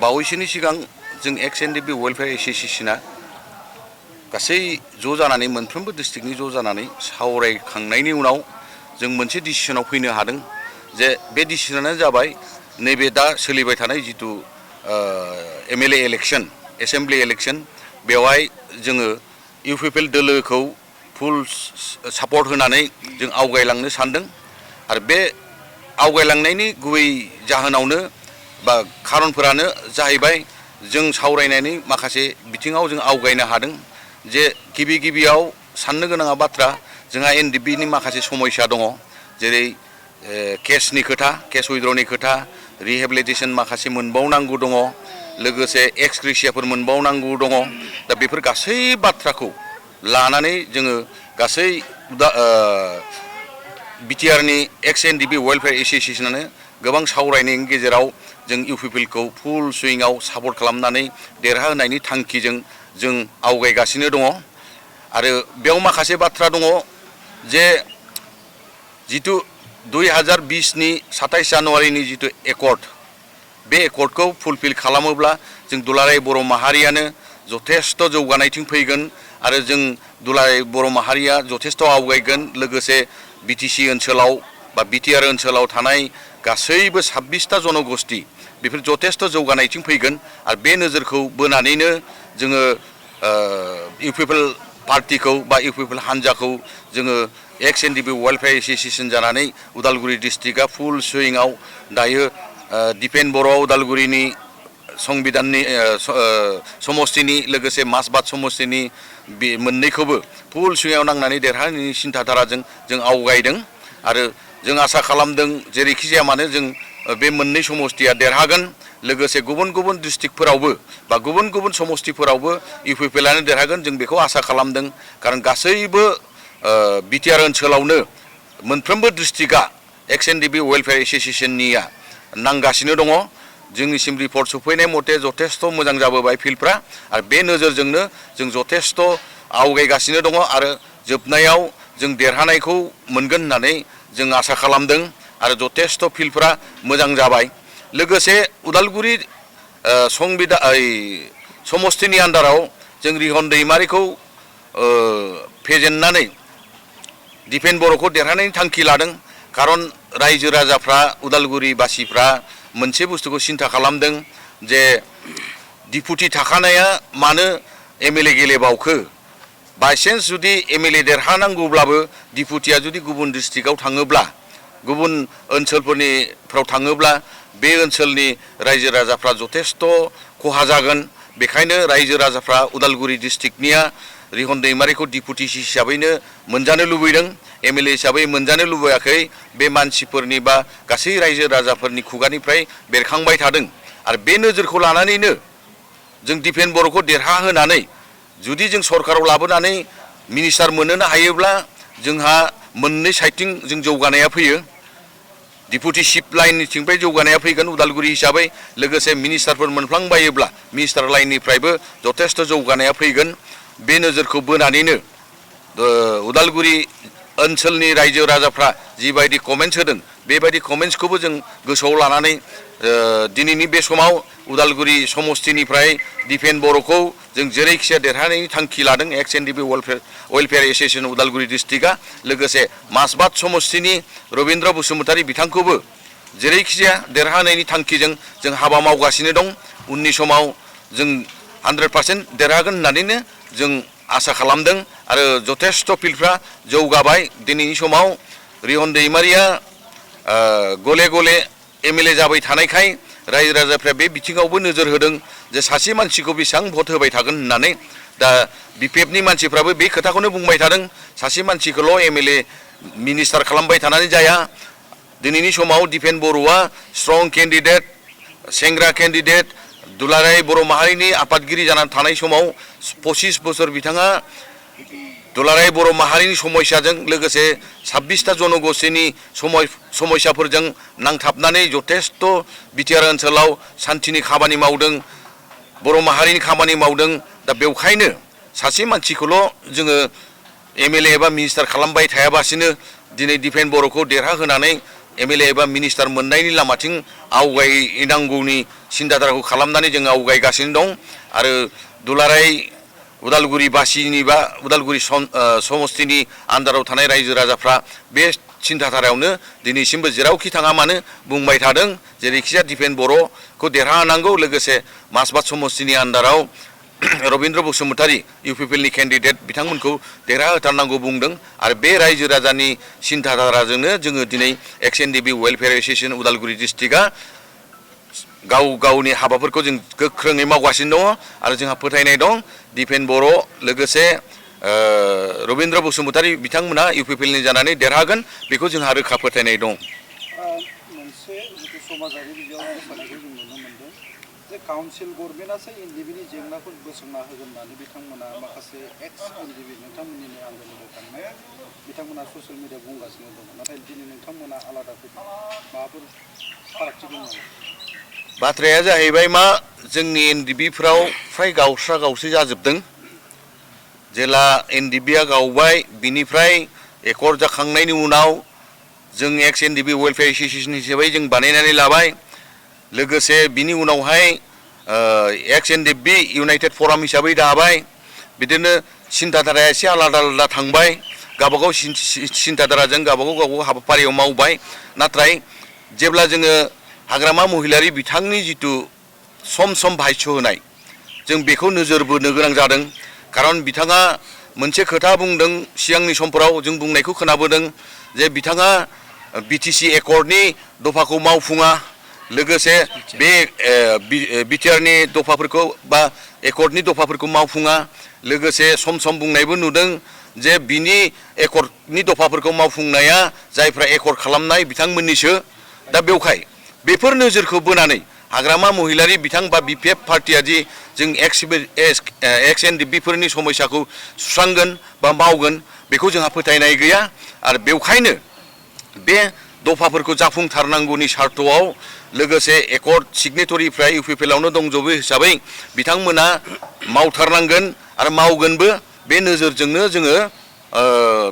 बावैसोनि सिगां जों एक्स एनडिपि वेलफेयार एसोसिएशना गासै ज' जानानै मोनफ्रोमबो डिस्ट्रिक्टनि ज' जानानै सावरायखांनायनि उनाव जों मोनसे डिसिसनाव फैनो हादों जे बे डिसिसनानो जाबाय नैबे दा सोलिबाय थानाय जितु एमएलए इलेक्शन एसेम्बलि इलेक्शन बेवहाय जोङो इउपिपिएल दोलोखौ फुल सापर्ट होनानै जों आवगायलांनो सानदों आरो बे आवगायलांनायनि गुबै जाहोनावनो बा खारनफोरानो जाहैबाय जों सावरायनायनि माखासे बिथिङाव जों आवगायनो हादों जे गिबियाव साननो गोनाङा बाथ्रा जोंहा एनडिपिनि माखासे समस्या दङ जेरै केसनि खोथा केस उइड्रनि खोथा रिहेबिलिटेसन माखासे मोनबावनांगौ दङ लोगोसे एक्स ग्रेसियाफोर मोनबावनांगौ दङ दा बेफोर गासै बाथ्राखौ लानानै जोङो गासै बिटिआरनि एक्स एनडिपि वेलफेयार एसोसिएशनानो गोबां सावरायनायनि गेजेराव जों इउपिपिएलखौ फुल सुइंआव सापर्ट खालामनानै देरहाहोनायनि थांखिजों जों आवगायगासिनो दङ आरो बेयाव माखासे बाथ्रा दङ जे जितु 2020नि 27 जानुवारिनि जितु एकर्ड बे एकर्डखौ फुलफिल खालामोब्ला जों दुलाराय बर' माहारियानो जथेस्थ' जौगानायथिं फैगोन आरो जों दुलाराय बर' माहारिया जथेस्थ' आवगायगोन लोगोसे बिटिसि ओनसोलाव बा बिटिआर ओनसोलाव थानाय गासैबो 26टा जनगोष्ठी बेफोर जथेस्थ' जौगानायथिं फैगोन आरो बे नोजोरखौ बोनानैनो जोङो इउपिपिएल पार्टिखौ बा इउपिपिएल हान्जाखौ जोङो एक्स एनडिपि वेलफेयार एसोसिएशन जानानै उदालगुरि डिस्ट्रिक्टआ फुल सुइंआव दायो दिपेन बर' उदालगुरिनि संबिधाननि समस्तिनि लोगोसे मासबाद समस्तिनि बे मोननैखौबो फुल सुइंआव नांनानै देरहानायनि सिन्थाधाराजों जों आवगायदों आरो जों आसा खालामदों जेरैखि जाया मानो जों बे मोननै समस्तिया देरहागोन लोगोसे गुबुन गुबुन डिस्ट्रिक्टफोरावबो बा गुबुन गुबुन समस्तिफोरावबो इउपिपिएलआनो देरहागोन जों बेखौ आसा खालामदों खारन गासैबो बिटिआर ओनसोलावनो मोनफ्रोमबो डिस्ट्रिक्टआ एक्स एनडिपि वेलफेयार एसोसिएशननिया नांगासिनो दङ जोंनिसिम रिपर्ट सफैनाय मथे जथेस्थ' मोजां जाबोबाय फिल्डफ्रा आरो बे नोजोरजोंनो जों जथेस्थ' आवगायगासिनो दङ आरो जोबनायाव जों देरहानायखौ मोनगोन होननानै जों आसा खालामदों आरो जथेस्थ' फिल्डफ्रा मोजां जाबाय लोगोसे उदालगुरि समस्तिनि आन्दाराव जों रिहन दैमारिखौ फेजेननानै दिपेन बर'खौ देरहानायनि थांखि लादों खारन रायजो राजाफ्रा उदालगुरि बासिफ्रा मोनसे बुस्थुखौ सिन्था खालामदों जे डिपुटि थाखानाया मानो एमएलए गेलेबावखो बायसेन्स जुदि एमएलए देरहानांगौब्लाबो डिपुटिया जुदि गुबुन डिस्ट्रिक्टआव थाङोब्ला गुबुन ओनसोलफोरनिफ्राव थाङोब्ला बे ओनसोलनि रायजो राजाफ्रा जथेस्थ' खहा जागोन बेखायनो रायजो राजाफ्रा उदालगुरि डिस्ट्रिक्टनिया रिहन दैमारिखौ डिपुटि हिसाबैनो मोनजानो लुबैदों एमएलए हिसाबै मोनजानो लुबैयाखै बे मानसिफोरनि बा गासै रायजो राजाफोरनि खुगानिफ्राय बेरखांबाय थादों आरो बे नोजोरखौ लानानैनो जों दिपेन बर'खौ देरहाहोनानै जुदि जों सरकाराव लाबोनानै मिनिस्टार मोनहोनो हायोब्ला जोंहा मोननै साइडथिं जों जौगानाया फैयो डिपुटिशिप लाइननिथिंफ्राय जौगानाया फैगोन उदालगुरि हिसाबै लोगोसे मिनिस्टारफोर मोनफ्लांबायोब्ला मिनिस्टार लाइननिफ्रायबो जथेस्थ' जौगानाया फैगोन बे नोजोरखौ बोनानैनो उदालगुरि ओनसोलनि रायजो राजाफ्रा जिबायदि कमेन्ट्स होदों बेबायदि कमेन्ट्सखौबो जों गोसोआव लानानै दिनैनि बे समाव उदालगुरि समस्तिनिफ्राय दिपेन बर'खौ जों जेरैखिजाया देरहानायनि थांखि लादों एक्स एनडिपि वेलफेयार एसोसिएशन उदालगुरि डिस्ट्रिक्टआ लोगोसे मासबाद समस्तिनि रबिन्द्र बसुमतारी बिथांखौबो जेरैखिजाया देरहानायनि थांखिजों जों हाबा मावगासिनो दं उननि समाव जों 100% देरहागोन होननानैनो जों आसा खालामदों आरो जथेस्थ' फिल्डफ्रा जौगाबाय दिनैनि समाव रिहन दैमारिया गले गले एमएलए जाबाय थानायखाय रायजो राजाफ्रा बे बिथिङावबो नोजोर होदों जे सासे मानसिखौ बेसेबां भट होबाय थागोन होननानै दा बिपिएफनि मानसिफ्राबो बे खोथाखौनो बुंबाय थादों सासे मानसिखौल' एमएलए मिनिस्टार खालामबाय थानानै जाया दिनैनि समाव दिपेन बर'आ स्ट्रं केन्डिडेट सेंग्रा केन्डिडेट दुलाराय बर' माहारिनि आफादगिरि जानानै थानाय समाव 25 बोसोर बिथाङा दुलाराय बर' माहारिनि समस्याजों लोगोसे 26टा जनगोष्ठीनि समस्याफोरजों नांथाबनानै जथेस्थ' बिटिआर ओनसोलाव सान्थिनि खामानि मावदों बर' माहारिनि खामानि मावदों दा बेवखायनो सासे मानसिखौल' जोङो एमएलए एबा मिनिस्टार खालामबाय थायाबासिनो दिनै दिपेन बर'खौ देरहाहोनानै MLA एबा मिनिस्टार मोननायनि लामाथिं आवगायनांगौनि सिन्थाधाराखौ खालामनानै जों आवगायगासिनो दं आरो दुलाराय उदालगुरि बासिनि बा उदालगुरि समस्तिनि आन्दाराव थानाय रायजो राजाफ्रा बे सिन्थाधारायावनो दिनैसिमबो जेरावखि थाङा मानो बुंबाय थादों जेरैखिजाया दिपेन बर'खौ देरहाहोनांगौ लोगोसे मासबाद समस्तिनि आन्दाराव रबीन्द्र बसुमतारी इउपिपिएलनि केन्डिडेट बिथांमोनखौ देरहाहोथारनांगौ बुंदों आरो बे रायजो राजानि सिन्थाधाराजोंनो जोङो दिनै XNDB वेलफेयार एस'सिएशन उदालगुरि डिस्ट्रिक्टआ गाव गावनि हाबाफोरखौ जों गोख्रोङै मावगासिनो दङ आरो जोंहा फोथायनाय दं दिपेन बर' लोगोसे रबीन्द्र बसुमतारी बिथांमोना इउपिपिएलनि जानानै देरहागोन बेखौ जोंहा रोखा फोथायनाय दं। मोनसे जिथु समाजारि बिजोङाव मोसानायखौ जों नुनो मोनदों जे काउन्सिल गभर्नमेन्टआसो एनडिबिनि जेंनाखौ बोस्रांना होगोन होननानै बिथांमोना माखासे XNDB नोंथांमोननिनो आन्दोलननिफ्राय थांनाय बिथांमोना ससियेल मिडिया बुंगासिनो दङ नाथाय दिनै नोंथांमोना आलादा माबाफोर फारागथि दङ नामा? बाथ्राया जाहैबाय मा जोंनि एनडिबिफ्राव फ्राय गावस्रा गावस्रि जाजोबदों जेला एनडिबिया गावबाय बिनिफ्राय एकर्ड जाखांनायनि उनाव जों XNDB वेलफेयार एस'सिएशन हिसाबै जों बानायनानै लाबाय लोगोसे बिनि उनावहाय XNDB इउनाइटेड फराम हिसाबै दाबाय बिदिनो सिन्थाधाराया एसे आलादा आलादा थांबाय गावबागाव सिन्थाधाराजों गावबागाव हाबाफारियाव मावबाय नाथाय जेब्ला जोङो हाग्रामा महिलारि बिथांनि जिथु सम भाष्य होनाय जों बेखौ नोजोर बोनो गोनां जादों खारन बिथाङा मोनसे खोथा बुंदों सिगांनि समफोराव जों बुंनायखौ खोनाबोदों जे बिथाङा BTC एकर्डनि दफाखौ मावफुङा लोगोसे बे बिटिआरनि दफाफोरखौ बा एकर्डनि दफाफोरखौ मावफुङा लोगोसे सम बुंनायबो नुदों जे बिनि एकर्डनि दफाफोरखौ मावफुंनाया जायफ्रा एकर्ड खालामनाय बिथांमोननिसो दा बेवहाय बेफोर नोजोरखौ बोनानै हाग्रामा महिलारि बिथां बा BPF पार्टिया जि जों XNDBफोरनि समस्याखौ सुस्रांगोन बा मावगोन बेखौ जोंहा फोथायनाय गैया आरो बेवहायनो बे दफाफोरखौ जाफुंथारनांगौनि सार्थआव लोगोसे एकर्ड सिगनेटरिफ्रा इउपिपिएलआवनो दंजोबो हिसाबै बिथांमोना मावथारनांगोन आरो मावगोनबो बे नोजोरजोंनो जोङो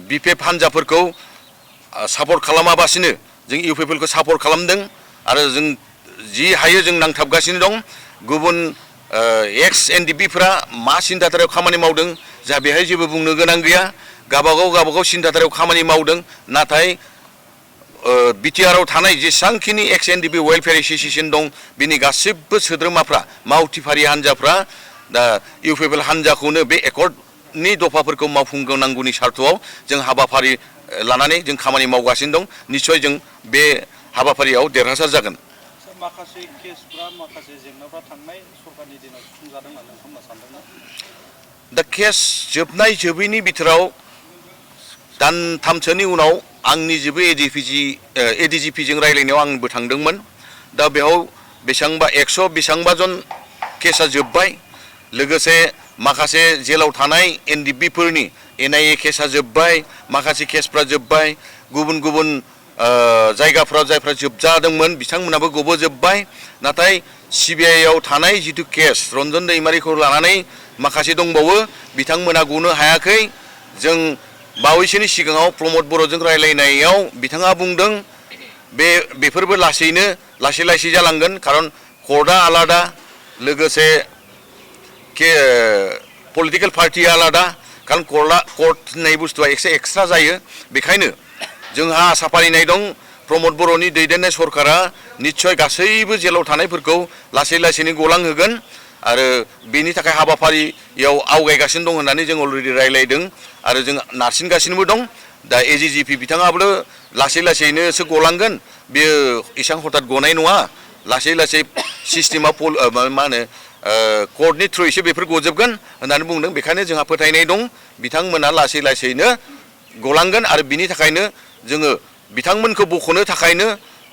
BPF हान्जाफोरखौ सापर्ट खालामाबासिनो जों इउपिपिएलखौ सापर्ट खालामदों आरो जों जि हायो जों नांथाबगासिनो दं गुबुन XNDBफ्रा मा सिन्थाधारायाव खामानि मावदों जा बेहाय जेबो बुंनो गोनां गैया गावबागाव सिन्थाधारायाव खामानि मावदों नाथाय बिटिआरआव थानाय जेसेबांखिनि XNDB वेलफेयार एस'सिएशन दं बिनि गासिबो सोद्रोमाफ्रा मावथिफारि हान्जाफ्रा दा इउपिपिएल हान्जाखौनो बे एकर्डनि दफाफोरखौ मावफुंनांगौनि सार्थआव जों हाबाफारि लानानै जों खामानि मावगासिनो दं निस्सय जों बे हाबाफारियाव देरहासार जागोन। माखासे केसफ्रा माखासे जेंनाफ्रा थांनाय सरकारनि दिनाव सुफुंजादों होनना नोंथांमोना सानदोंना? दा केस जोबनाय जोबैनि बिथोराव दानथामसोनि उनाव आंनि जेबो ADGPजों रायलायनायाव आंबो थांदोंमोन दा बेयाव बेसेबांबा 100 बेसेबांबा जन केसा जोब्बाय लोगोसे माखासे जेलाव थानाय एनडिबिफोरनि NIA केसा जोब्बाय माखासे केसफ्रा जोब्बाय गुबुन जायगाफ्राव जायफ्रा जोबजादोंमोन बिथांमोनाबो गबोजोब्बाय नाथाय CBIआव थानाय जिथु केस रन्जन दैमारिखौ लानानै माखासे दंबावो बिथांमोना गनो हायाखै जों बावैसोनि सिगाङाव प्रमद बर'जों रायलायनायाव बिथाङा बुंदों बेफोरबो लासै जालांगोन खारन कर्टआ आलादा लोगोसे पलिटिकेल पार्टिया आलादा खारन कर्ट होननाय बुस्थुआ एक्सट्रा जायो बेखायनो जोंहा आसा फारिनाय दं प्रमद बर'नि दैदेननाय सरकारा निस्सय गासैबो जेलाव थानायफोरखौ लासैनो गलांहोगोन आरो बेनि थाखाय हाबाफारियाव आवगायगासिनो दं होननानै जों अलरेडि रायलायदों आरो जों नारसिनगासिनोबो दं दा AGGP बिथाङाबो लासैनोसो गलांगोन बेयो एसां हथात गनाय नङा लासै सिस्टेमा मा होनो कर्टनि थ्रुयैसो बेफोर गजोबगोन होननानै बुंदों बेखायनो जोंहा फोथायनाय दं बिथांमोना लासैनो गलांगोन आरो बिनि थाखायनो जोङो बिथांमोनखौ बख'नो थाखायनो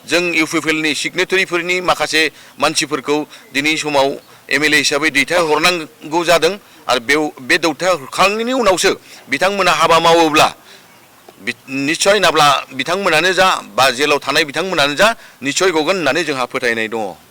जों इउपिपिएलनि सिगनेटरिफोरनि माखासे मानसिफोरखौ दिनै समाव MLA हिसाबै दैथायहरनांगौ जादों आरो बे दैथायहरखांनायनि उनावसो बिथांमोना हाबा मावोब्ला निस्सय नाब्ला बिथांमोनानो जा बा जेलाव थानाय बिथांमोनानो जा निस्सय गगोन होननानै जोंहा फोथायनाय दङ।